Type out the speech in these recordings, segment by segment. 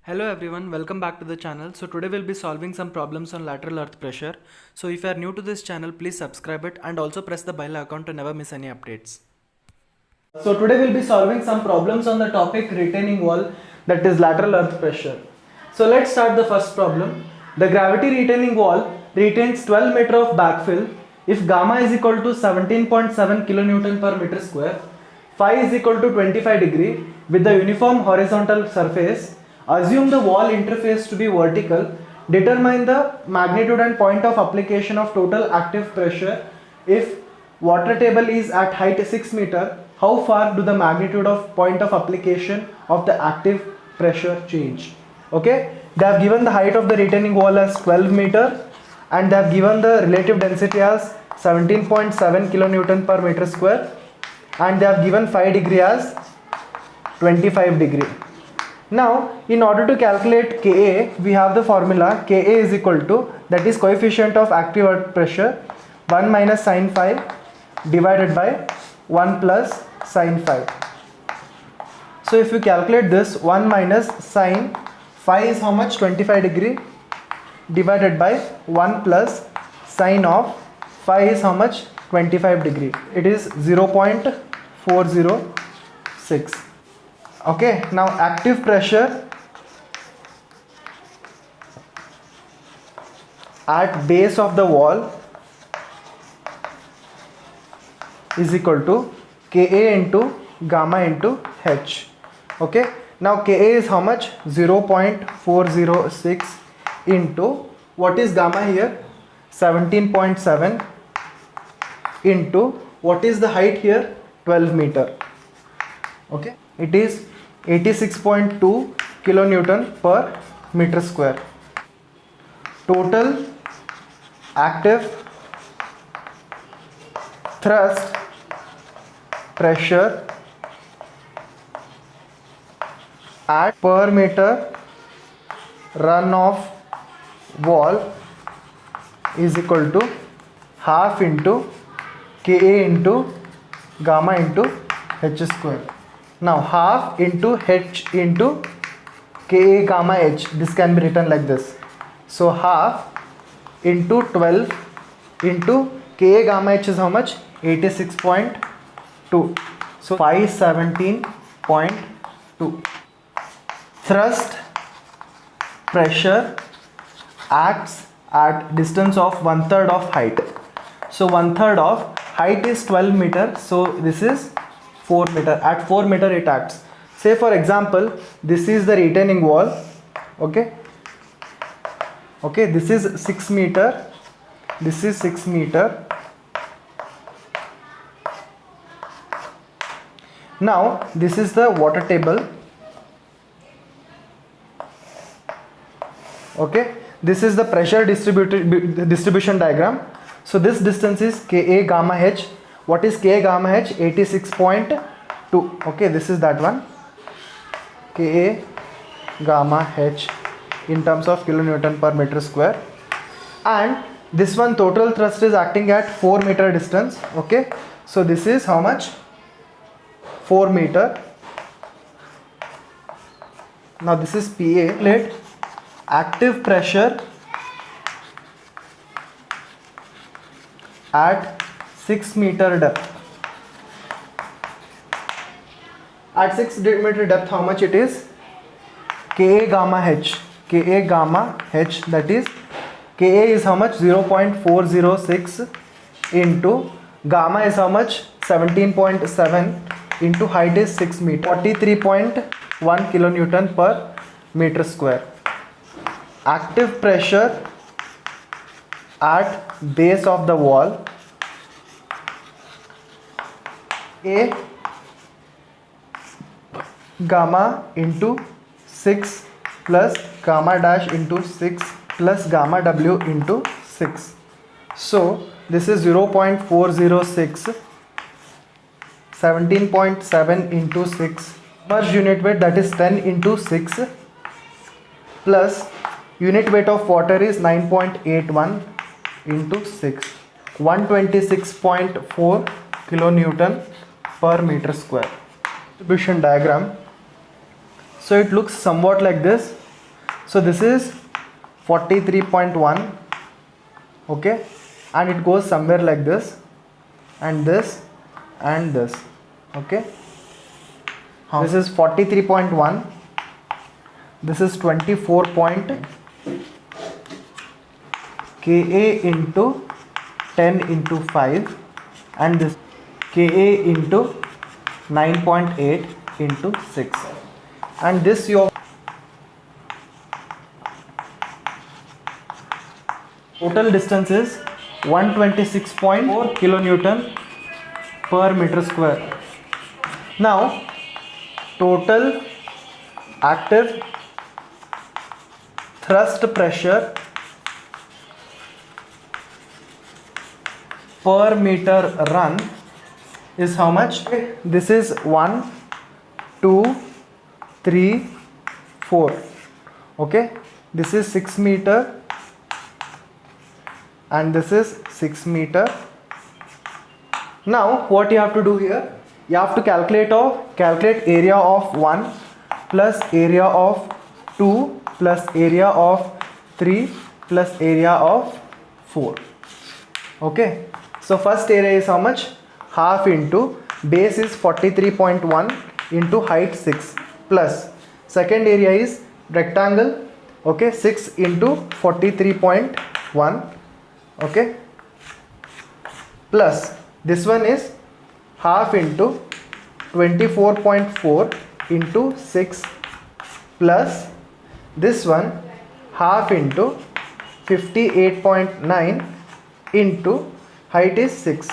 Hello everyone, welcome back to the channel. So today we'll be solving some problems on lateral earth pressure. So if you are new to this channel, please subscribe it and also press the bell icon to never miss any updates. So today we'll be solving some problems on the topic retaining wall, that is lateral earth pressure. So let's start the first problem. The gravity retaining wall retains 12 meter of backfill if gamma is equal to 17.7 kilonewton per meter square, phi is equal to 25 degree with the uniform horizontal surface. Assume the wall interface to be vertical. Determine the magnitude and point of application of total active pressure. If water table is at height 6 meter, how far do the magnitude of point of application of the active pressure change? Okay, they have given the height of the retaining wall as 12 meter and they have given the relative density as 17.7 kilonewton per meter square and they have given phi degree as 25 degree. Now, in order to calculate Ka, we have the formula Ka is equal to, that is coefficient of active earth pressure, 1 minus sin phi divided by 1 plus sin phi. So, if you calculate this, 1 minus sin phi is how much? 25 degree divided by 1 plus sin of phi is how much? 25 degree. It is 0.406. Okay, now active pressure at base of the wall is equal to Ka into gamma into H. Okay, now Ka is how much? 0.406 into, what is gamma here? 17.7 into, what is the height here? 12 meter. Okay, it is 86.2 kilonewton per meter square. Total active thrust pressure at per meter run of wall is equal to half into Ka into gamma into H square. Now half into H into Ka gamma H, this can be written like this. So half into 12 into Ka gamma H is how much? 86.2. So 517.2. Thrust pressure acts at distance of 1/3 of height. So 1/3 of height is 12 meter. So this is 4 meter. At 4 meter it acts. Say for example, this is the retaining wall. Okay, this is 6 meter, this is 6 meter. Now this is the water table. Okay, this is the pressure distribution diagram. So this distance is Ka gamma H. What is Ka gamma H? 86.2. Okay, this is that one. Ka gamma H in terms of kilonewton per meter square. And this one total thrust is acting at 4 meter distance. Okay, so this is how much? 4 meter. Now this is Pa plate. Active pressure at 6 meter depth. At 6 meter depth, how much it is? Ka gamma H. Ka gamma H, that is Ka is how much? 0.406 into gamma is how much? 17.7 into height is 6 meter. 43.1 kilonewton per meter square. Active pressure at base of the wall, A gamma into 6 plus gamma dash into 6 plus gamma W into 6. So this is 0.406, 17.7 into 6 per unit weight, that is 10 into 6 plus unit weight of water is 9.81 into 6, 126.4 kilonewton per meter square. Distribution diagram. So it looks somewhat like this. So this is 43.1, okay, and it goes somewhere like this, and this, and this, okay. This is 43.1, this is 24 point Ka into 10 into 5, and this Ka into 9.8 into 6, and this your total distance is 126.4 kilonewton per meter square. Now total active thrust pressure per meter run is how much? This is 1, 2, 3, 4, okay. This is 6 meter and this is 6 meter. Now what you have to do here, you have to calculate area of 1 plus area of 2 plus area of 3 plus area of 4, okay. So first area is how much? Half into base is 43.1 into height 6 plus second area is rectangle, okay, 6 into 43.1, okay, plus this one is half into 24.4 into 6 plus this one half into 58.9 into height is 6.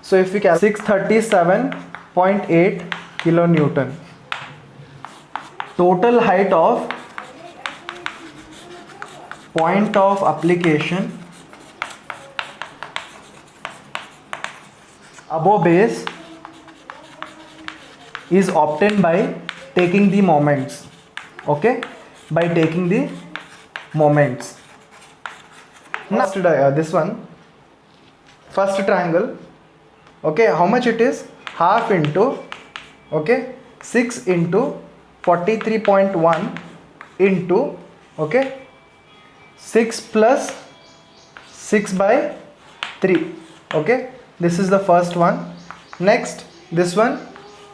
So if we calculate 637.8 kilonewton. Total height of point of application above base is obtained by taking the moments, okay, by taking the moments. Now this one, first triangle, okay, how much it is? Half into, okay, 6 into 43.1 into, okay, 6 plus 6 by 3, okay. This is the first one. Next this one,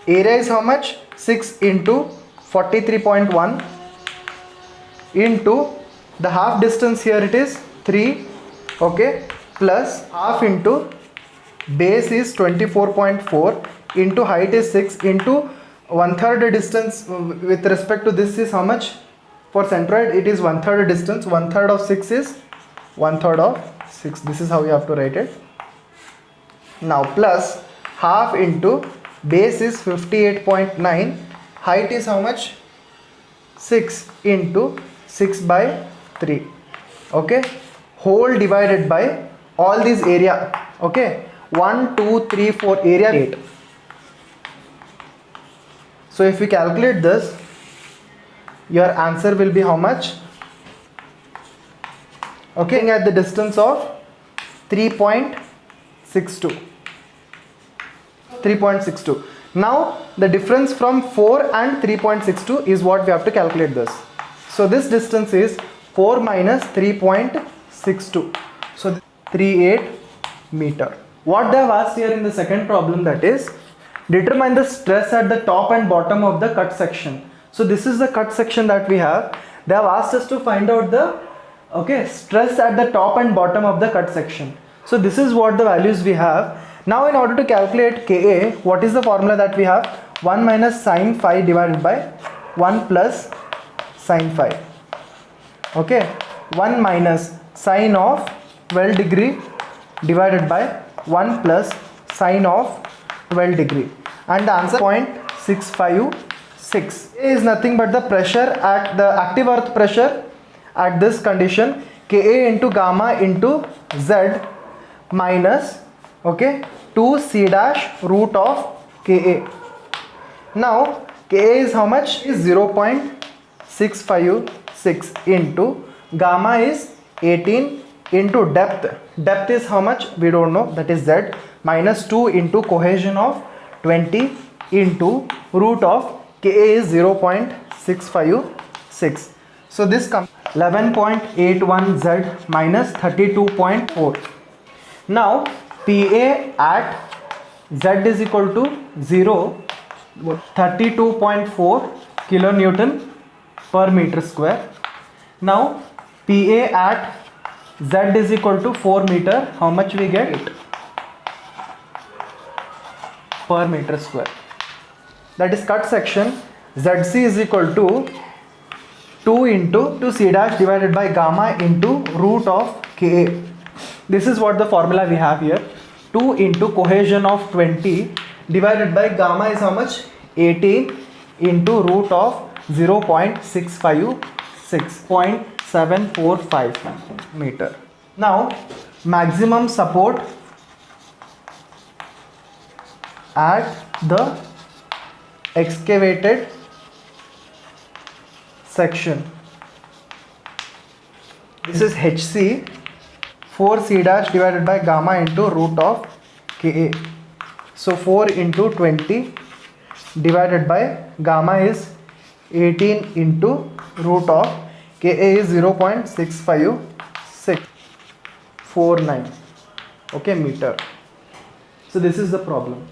area is how much? 6 into 43.1 into the half distance here it is 3, okay, plus half into base is 24.4 into height is 6 into 1/3 distance with respect to this is how much? For centroid it is 1/3 distance, 1/3 of 6 is 1/3 of 6. This is how you have to write it. Now plus half into base is 58.9, height is how much? 6 into 6 by 3, okay, whole divided by all this area, okay, 1, 2, 3, 4, area 8. So if we calculate this, your answer will be how much? Okay, at the distance of 3.62. Now the difference from 4 and 3.62 is what we have to calculate this. So this distance is 4 minus 3.62, so 38 meter. What they have asked here in the second problem, that is determine the stress at the top and bottom of the cut section. So this is the cut section that we have. They have asked us to find out the, okay, stress at the top and bottom of the cut section. So this is what the values we have. Now in order to calculate Ka, what is the formula that we have? 1 minus sine phi divided by 1 plus sine phi, okay, 1 minus sine of 12 degree divided by 1 plus sine of 12 degree, and the answer 0.656 is nothing but the pressure at the active earth pressure at this condition, Ka into gamma into Z minus, okay, 2 c dash root of Ka. Now Ka is how much? Is 0.656 into gamma is 18 into depth is how much? We don't know, that is Z, minus 2 into cohesion of 20 into root of Ka is 0.656. So this comes 11.81 Z minus 32.4. Now PA at Z is equal to 0, 32.4 kilonewton per meter square. Now PA at Z is equal to 4 meter. How much we get? 8 per meter square. That is cut section. ZC is equal to 2 into 2C dash divided by gamma into root of Ka. This is what the formula we have here. 2 into cohesion of 20 divided by gamma is how much? 18 into root of 0.656.745 meter. Now maximum support at the excavated section. This is HC, 4C dash divided by gamma into root of Ka. So 4 into 20 divided by gamma is 18 into root of Ka is 0.65649 okay meter. So this is the problem.